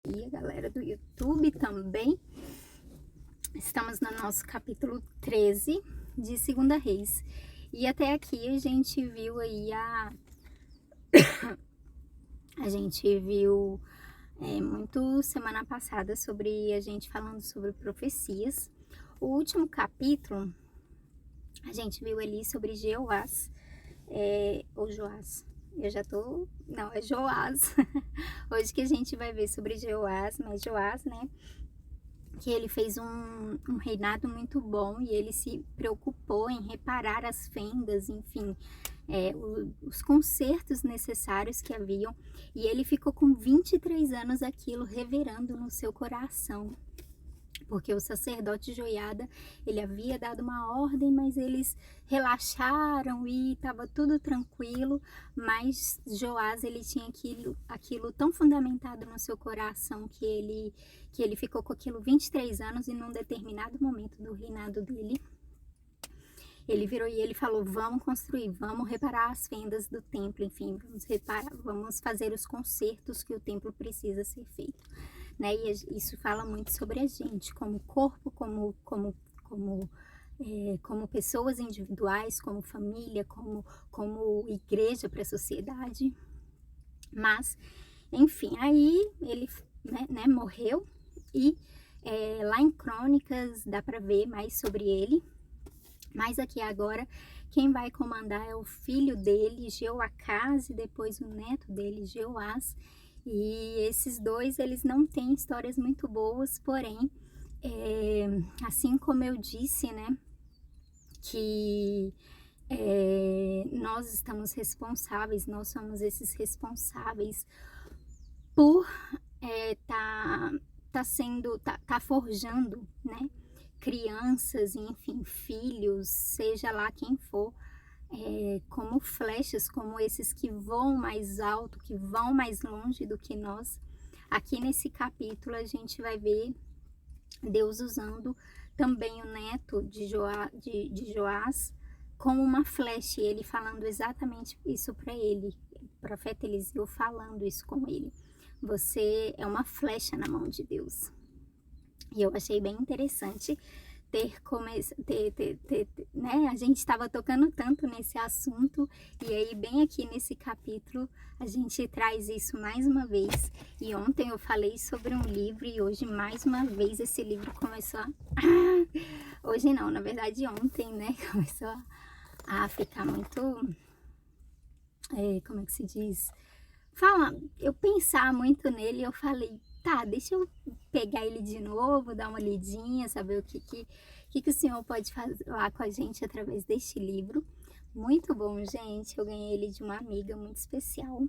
E a galera do YouTube também. Estamos no nosso capítulo 13 de Segunda Reis. E até aqui a gente viu aí a gente viu muito semana passada sobre a gente falando sobre profecias. O último capítulo a gente viu ali sobre Jeoás, ou Joás. Eu já tô... Não, é Joás. Hoje que a gente vai ver sobre Jeoás, mas Joás, né? Que ele fez um reinado muito bom e ele se preocupou em reparar as fendas, enfim, os consertos necessários que haviam. E ele ficou com 23 anos aquilo reverando no seu coração. Porque o sacerdote Joiada, ele havia dado uma ordem, mas eles relaxaram e estava tudo tranquilo, mas Joás, ele tinha aquilo tão fundamentado no seu coração que ele ficou com aquilo 23 anos e num determinado momento do reinado dele, ele virou e ele falou, vamos construir, vamos reparar as fendas do templo, enfim, vamos fazer os consertos que o templo precisa ser feito. Né? E isso fala muito sobre a gente, como corpo, como pessoas individuais, como família, como igreja para a sociedade. Mas, enfim, aí ele morreu e lá em Crônicas dá para ver mais sobre ele. Mas aqui agora, quem vai comandar é o filho dele, Jeoacás, e depois o neto dele, Jeoás. E esses dois, eles não têm histórias muito boas, porém, assim como eu disse, né, que nós estamos responsáveis, nós somos esses responsáveis por tá forjando, né, crianças, enfim, filhos, seja lá quem for, como flechas, como esses que voam mais alto, que vão mais longe do que nós. Aqui nesse capítulo a gente vai ver Deus usando também o neto de Joás como uma flecha, e ele falando exatamente isso para ele, o profeta Eliseu falando isso com ele. Você é uma flecha na mão de Deus. E eu achei bem interessante né? A gente estava tocando tanto nesse assunto e aí bem aqui nesse capítulo a gente traz isso mais uma vez. E ontem eu falei sobre um livro e hoje mais uma vez esse livro começou a... Hoje não, na verdade ontem, né? Começou a ficar muito... como é que se diz? Eu pensar muito nele e eu falei, tá, deixa eu pegar ele de novo, dar uma lidinha, saber o que o senhor pode falar com a gente através deste livro. Muito bom, gente. Eu ganhei ele de uma amiga muito especial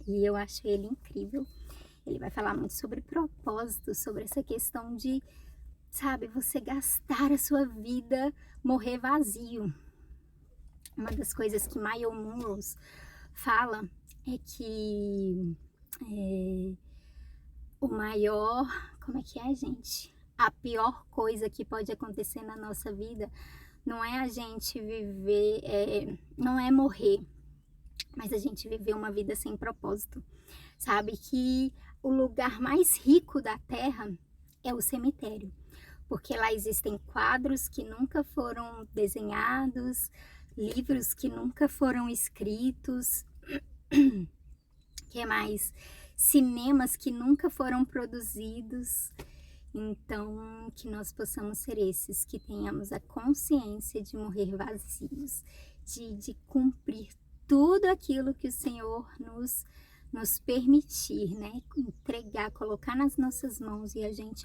e eu acho ele incrível. Ele vai falar muito sobre propósito, sobre essa questão de, sabe, você gastar a sua vida, morrer vazio. Uma das coisas que Maya Munros fala é que o maior, como é que é, gente? A pior coisa que pode acontecer na nossa vida não é a gente viver, não é morrer, mas a gente viver uma vida sem propósito. Sabe que o lugar mais rico da terra é o cemitério, porque lá existem quadros que nunca foram desenhados, livros que nunca foram escritos, que mais? Cinemas que nunca foram produzidos. Então, que nós possamos ser esses, que tenhamos a consciência de morrer vazios, de cumprir tudo aquilo que o Senhor nos permitir, né? Entregar, colocar nas nossas mãos e a gente,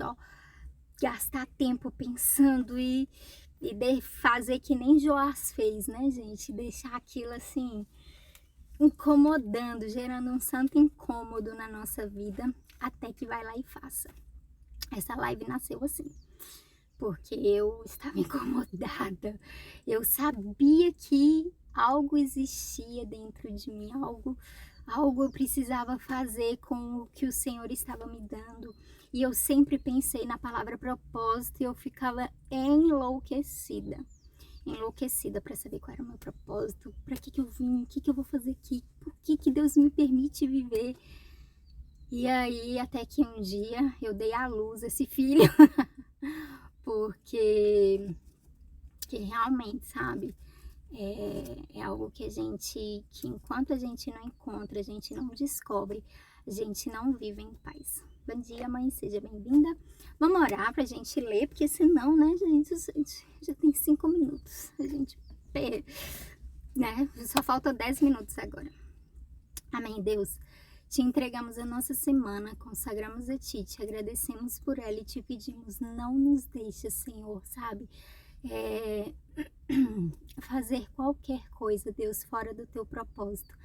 gastar tempo pensando e fazer que nem Joás fez, né, gente? Deixar aquilo assim, incomodando, gerando um santo incômodo na nossa vida, até que vai lá e faça. Essa live nasceu assim, porque eu estava incomodada, eu sabia que algo existia dentro de mim, algo eu precisava fazer com o que o Senhor estava me dando, e eu sempre pensei na palavra propósito e eu ficava enlouquecida para saber qual era o meu propósito, para que eu vim, o que eu vou fazer aqui, por que Deus me permite viver. E aí, até que um dia eu dei à luz esse filho, porque que realmente, sabe, é algo que que enquanto a gente não encontra, a gente não descobre, a gente não vive em paz. Bom dia, mãe, seja bem-vinda. Vamos orar pra gente ler, porque senão, né, gente, já tem 5 minutos. A gente, né, só falta 10 minutos agora. Amém, Deus. Te entregamos a nossa semana, consagramos a Ti, te agradecemos por ela e te pedimos, não nos deixe, Senhor, sabe, fazer qualquer coisa, Deus, fora do Teu propósito.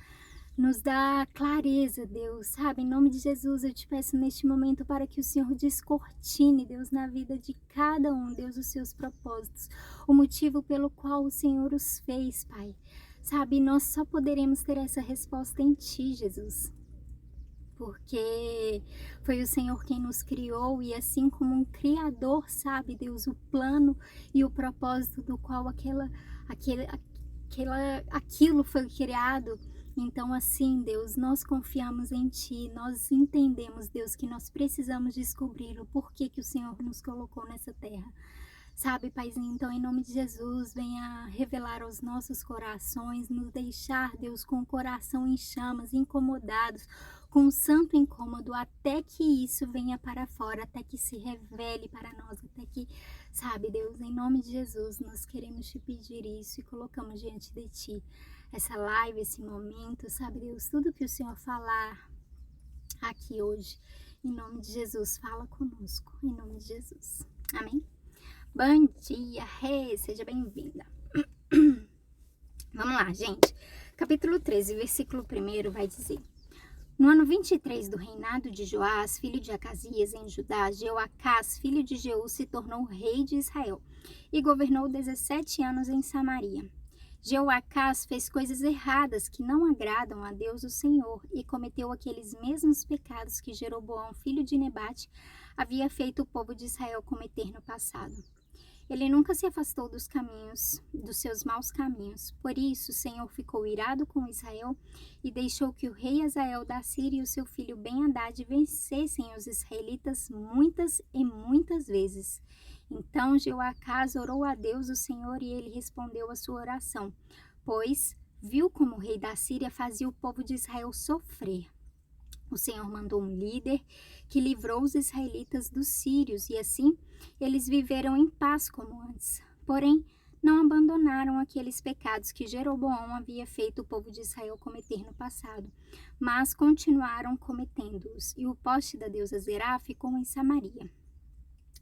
Nos dá clareza, Deus, sabe? Em nome de Jesus, eu te peço neste momento para que o Senhor descortine, Deus, na vida de cada um, Deus, os seus propósitos, o motivo pelo qual o Senhor os fez, Pai. Sabe, nós só poderemos ter essa resposta em Ti, Jesus. Porque foi o Senhor quem nos criou e assim como um criador sabe, Deus, o plano e o propósito do qual aquilo foi criado. Então assim, Deus, nós confiamos em Ti, nós entendemos, Deus, que nós precisamos descobrir o porquê que o Senhor nos colocou nessa terra. Sabe, Paizinho, então em nome de Jesus, venha revelar aos nossos corações, nos deixar, Deus, com o coração em chamas, incomodados, com um santo incômodo, até que isso venha para fora, até que se revele para nós, até que, sabe, Deus, em nome de Jesus, nós queremos te pedir isso e colocamos diante de Ti essa live, esse momento, sabe, Deus, tudo que o Senhor falar aqui hoje, em nome de Jesus, fala conosco, em nome de Jesus. Amém? Bom dia, seja bem-vinda. Vamos lá, gente. Capítulo 13, versículo 1 vai dizer: No ano 23 do reinado de Joás, filho de Acasias, em Judá, Jeoacás, filho de Jeú, se tornou rei de Israel e governou 17 anos em Samaria. Jeoacás fez coisas erradas que não agradam a Deus o Senhor e cometeu aqueles mesmos pecados que Jeroboão, filho de Nebate, havia feito o povo de Israel cometer no passado. Ele nunca se afastou dos seus maus caminhos. Por isso, o Senhor ficou irado com Israel e deixou que o rei Hazael da Síria e o seu filho Ben-Hadad vencessem os israelitas muitas e muitas vezes. Então Jeoacás orou a Deus, o Senhor, e ele respondeu a sua oração, pois viu como o rei da Síria fazia o povo de Israel sofrer. O Senhor mandou um líder que livrou os israelitas dos sírios e assim eles viveram em paz como antes. Porém, não abandonaram aqueles pecados que Jeroboão havia feito o povo de Israel cometer no passado, mas continuaram cometendo-os. E o poste da deusa Zerá ficou em Samaria.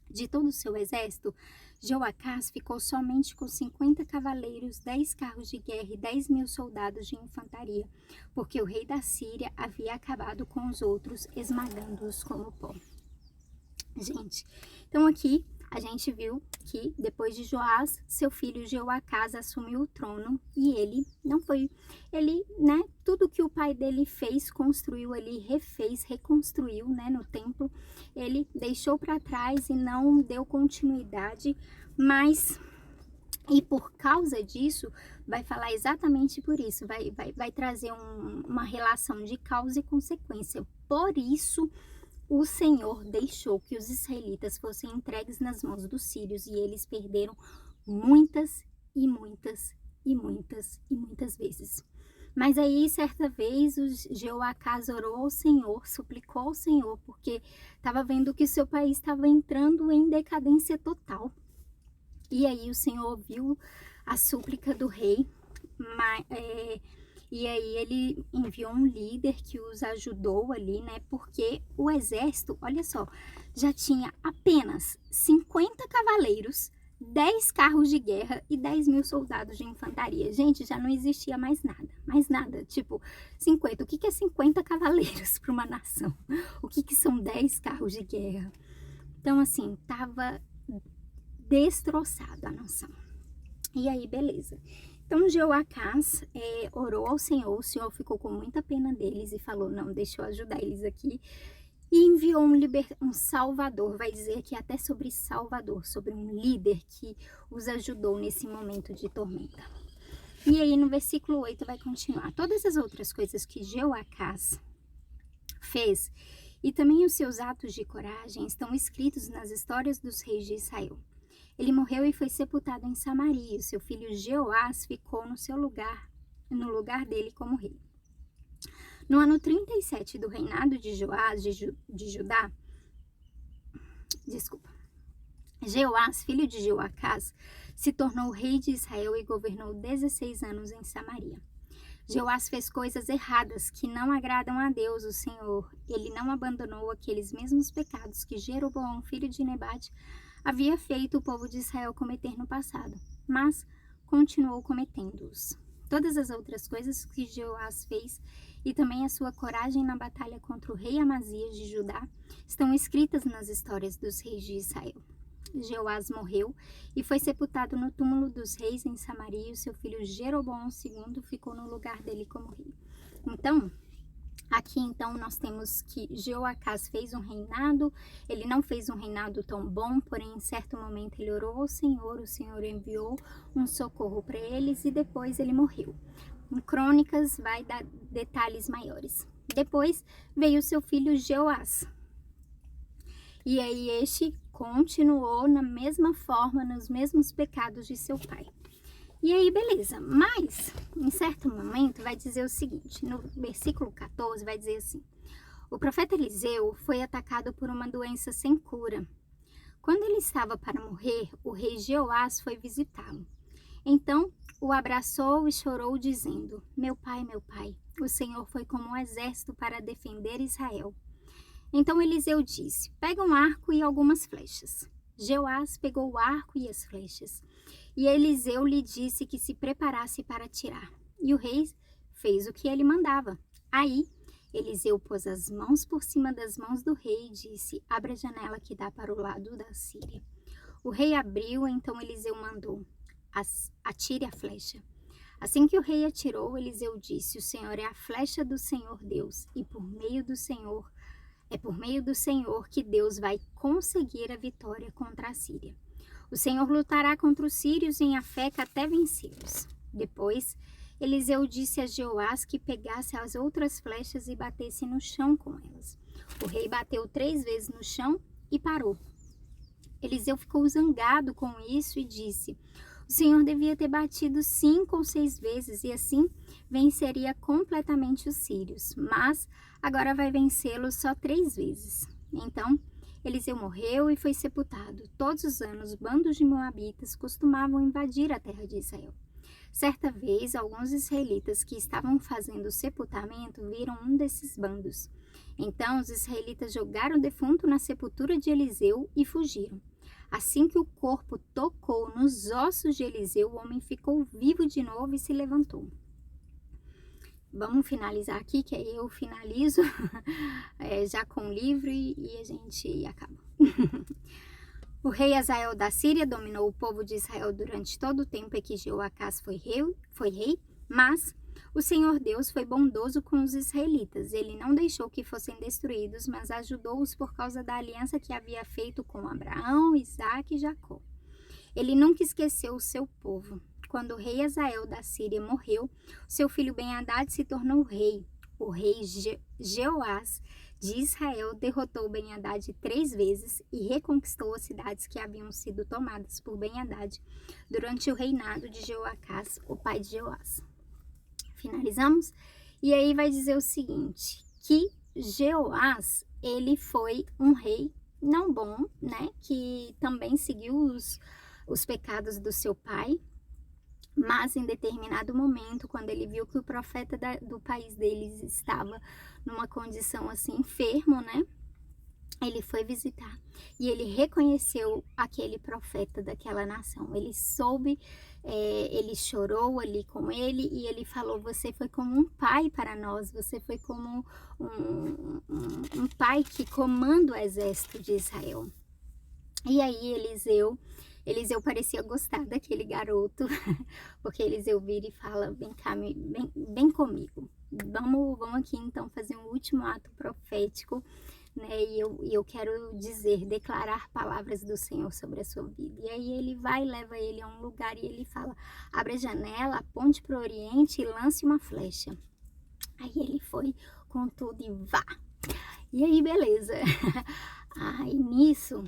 De todo o seu exército, Jeoacás ficou somente com 50 cavaleiros, 10 carros de guerra e 10.000 soldados de infantaria, porque o rei da Síria havia acabado com os outros, esmagando-os como pó. Gente, então aqui a gente viu que depois de Joás, seu filho Jeoacás assumiu o trono e tudo que o pai dele fez, construiu ali, refez, reconstruiu, né, no templo, ele deixou para trás e não deu continuidade, e por causa disso, vai falar exatamente por isso, vai trazer uma relação de causa e consequência. Por isso, o Senhor deixou que os israelitas fossem entregues nas mãos dos sírios e eles perderam muitas e muitas e muitas e muitas vezes. Mas aí, certa vez, o Jeoacás orou ao Senhor, suplicou ao Senhor, porque estava vendo que seu país estava entrando em decadência total. E aí o Senhor ouviu a súplica do rei, e aí ele enviou um líder que os ajudou ali, né? Porque o exército, olha só, já tinha apenas 50 cavaleiros, 10 carros de guerra e 10.000 soldados de infantaria. Gente, já não existia mais nada. Tipo, 50. O que é 50 cavaleiros para uma nação? O que são 10 carros de guerra? Então, assim, tava destroçada a nação. E aí, beleza. Então, Jeoacás orou ao Senhor, o Senhor ficou com muita pena deles e falou, não, deixa eu ajudar eles aqui. E enviou um salvador, vai dizer aqui até sobre salvador, sobre um líder que os ajudou nesse momento de tormenta. E aí no versículo 8 vai continuar. Todas as outras coisas que Jeoacás fez E também os seus atos de coragem estão escritos nas histórias dos reis de Israel. Ele morreu e foi sepultado em Samaria. Seu filho Jeoás ficou no lugar dele como rei. No ano 37 do reinado de Joás de Judá, Jeoás, filho de Joacás, se tornou rei de Israel e governou 16 anos em Samaria. Jeoás fez coisas erradas que não agradam a Deus, o Senhor. Ele não abandonou aqueles mesmos pecados que Jeroboão, filho de Nebate, havia feito o povo de Israel cometer no passado, mas continuou cometendo-os. Todas as outras coisas que Jeoás fez e também a sua coragem na batalha contra o rei Amazias de Judá estão escritas nas histórias dos reis de Israel. Jeoás morreu e foi sepultado no túmulo dos reis em Samaria, e o seu filho Jeroboão II ficou no lugar dele como rei. Então, aqui nós temos que Jeoacás fez um reinado, ele não fez um reinado tão bom, porém em certo momento ele orou ao Senhor, o Senhor enviou um socorro para eles e depois ele morreu. Em Crônicas vai dar detalhes maiores. Depois veio seu filho Jeoás. E aí este continuou na mesma forma, nos mesmos pecados de seu pai. E aí, beleza. Mas, em certo momento, vai dizer o seguinte, no versículo 14, vai dizer assim: o profeta Eliseu foi atacado por uma doença sem cura. Quando ele estava para morrer, o rei Jeoás foi visitá-lo. Então, o abraçou e chorou, dizendo: meu pai, o Senhor foi como um exército para defender Israel. Então Eliseu disse: pega um arco e algumas flechas. Jeoás pegou o arco e as flechas. E Eliseu lhe disse que se preparasse para atirar. E o rei fez o que ele mandava. Aí Eliseu pôs as mãos por cima das mãos do rei e disse: abre a janela que dá para o lado da Síria. O rei abriu, então Eliseu mandou: atire a flecha. Assim que o rei atirou, Eliseu disse: o Senhor é a flecha do Senhor Deus, e por meio do Senhor que Deus vai conseguir a vitória contra a Síria. O Senhor lutará contra os sírios em Afeca até vencê-los. Depois, Eliseu disse a Jeoás que pegasse as outras flechas e batesse no chão com elas. O rei bateu 3 vezes no chão e parou. Eliseu ficou zangado com isso e disse: o Senhor devia ter batido 5 ou 6 vezes e assim venceria completamente os sírios, mas agora vai vencê-los só 3 vezes. Então, Eliseu morreu e foi sepultado. Todos os anos, bandos de moabitas costumavam invadir a terra de Israel. Certa vez, alguns israelitas que estavam fazendo o sepultamento viram um desses bandos. Então, os israelitas jogaram o defunto na sepultura de Eliseu e fugiram. Assim que o corpo tocou nos ossos de Eliseu, o homem ficou vivo de novo e se levantou. Vamos finalizar aqui, que aí eu finalizo já com o livro e a gente acaba. O rei Hazael da Síria dominou o povo de Israel durante todo o tempo em que Jeoacás foi rei, mas o Senhor Deus foi bondoso com os israelitas. Ele não deixou que fossem destruídos, mas ajudou-os por causa da aliança que havia feito com Abraão, Isaque e Jacó. Ele nunca esqueceu o seu povo. Quando o rei Hazael da Síria morreu, seu filho Ben-Hadad se tornou rei. O rei Jeoás de Israel derrotou Ben-Hadad 3 vezes e reconquistou as cidades que haviam sido tomadas por Ben-Hadad durante o reinado de Jeoacás, o pai de Jeoás. Finalizamos? E aí vai dizer o seguinte, que Jeoás, ele foi um rei não bom, né? Que também seguiu os pecados do seu pai, mas em determinado momento, quando ele viu que o profeta do país deles estava numa condição assim, enfermo, né? Ele foi visitar e ele reconheceu aquele profeta daquela nação. Ele soube, ele chorou ali com ele e ele falou: você foi como um pai para nós, você foi como um pai que comanda o exército de Israel. E aí Eliseu parecia gostar daquele garoto, porque Eliseu vira e fala: vem cá, vem comigo. Vamos aqui então fazer um último ato profético, né? E eu quero declarar palavras do Senhor sobre a sua vida. E aí ele vai, leva ele a um lugar e ele fala: abre a janela, aponte para o oriente e lance uma flecha. Aí ele foi com tudo e vá. E aí, beleza. Aí, nisso,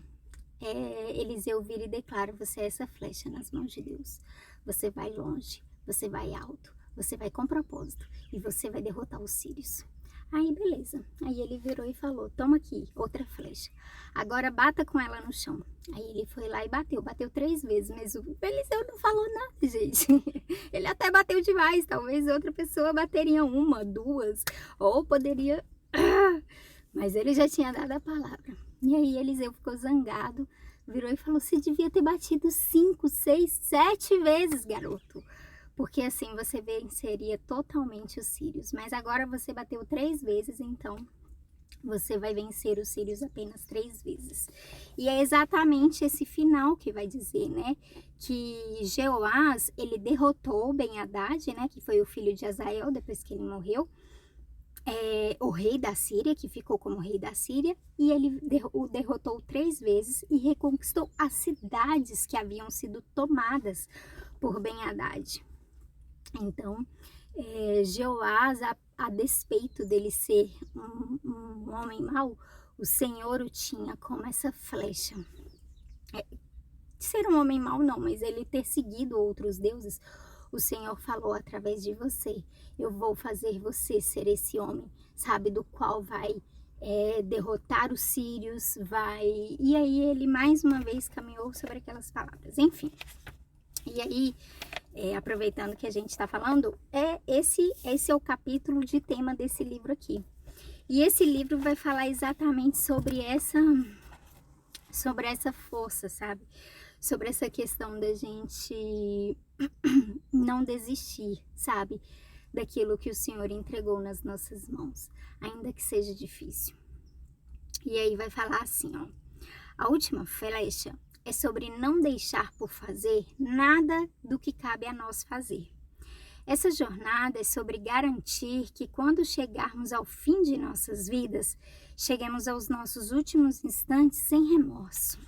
Eliseu vira e declara, você é essa flecha nas mãos de Deus. Você vai longe, você vai alto, você vai com propósito e você vai derrotar os sírios. Aí, beleza. Aí ele virou e falou, toma aqui, outra flecha. Agora bata com ela no chão. Aí ele foi lá e bateu 3 vezes, mas o Eliseu não falou nada, gente. Ele até bateu demais, talvez outra pessoa bateria 1, 2, ou poderia... Mas ele já tinha dado a palavra. E aí Eliseu ficou zangado, virou e falou, você devia ter batido 5, 6, 7 vezes, garoto. Porque assim você venceria totalmente os sírios. Mas agora você bateu 3 vezes, então você vai vencer os sírios apenas 3 vezes. E é exatamente esse final que vai dizer, né? Que Jeoás, ele derrotou Ben-Hadad, né? Que foi o filho de Azael, depois que ele morreu. O rei da Síria, que ficou como rei da Síria, e ele o derrotou 3 vezes e reconquistou as cidades que haviam sido tomadas por Ben-Hadad. Então, Jeoás, a despeito dele ser um homem mau, o Senhor o tinha como essa flecha. Ser um homem mau não, mas ele ter seguido outros deuses, o Senhor falou através de você, eu vou fazer você ser esse homem, sabe, do qual vai derrotar os sírios, vai... E aí ele mais uma vez caminhou sobre aquelas palavras, enfim. E aí, aproveitando que a gente está falando, esse é o capítulo de tema desse livro aqui. E esse livro vai falar exatamente sobre essa força, sabe? Sobre essa questão da gente não desistir, sabe? Daquilo que o Senhor entregou nas nossas mãos, ainda que seja difícil. E aí vai falar assim, ó. A última flecha é sobre não deixar por fazer nada do que cabe a nós fazer. Essa jornada é sobre garantir que quando chegarmos ao fim de nossas vidas, cheguemos aos nossos últimos instantes sem remorso.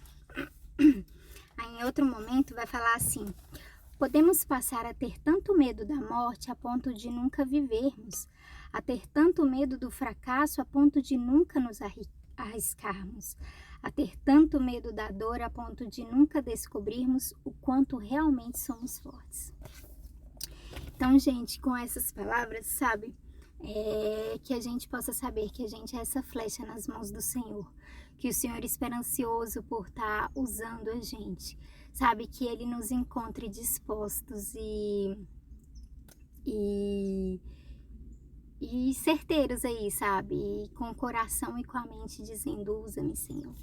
Aí em outro momento vai falar assim, podemos passar a ter tanto medo da morte a ponto de nunca vivermos, a ter tanto medo do fracasso a ponto de nunca nos arriscarmos, a ter tanto medo da dor a ponto de nunca descobrirmos o quanto realmente somos fortes. Então, gente, com essas palavras, sabe, que a gente possa saber que a gente é essa flecha nas mãos do Senhor, que o Senhor espera ansioso por estar usando a gente, sabe, que Ele nos encontre dispostos e certeiros aí, sabe, e com o coração e com a mente dizendo, usa-me, Senhor,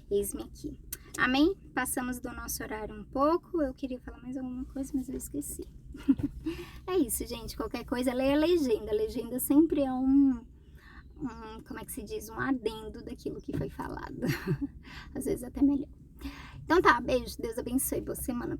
eis-me aqui. Amém? Passamos do nosso horário um pouco, eu queria falar mais alguma coisa, mas eu esqueci. É isso, gente, qualquer coisa, leia a legenda sempre é como é que se diz, um adendo daquilo que foi falado, às vezes até melhor. Então tá, beijo, Deus abençoe, boa semana.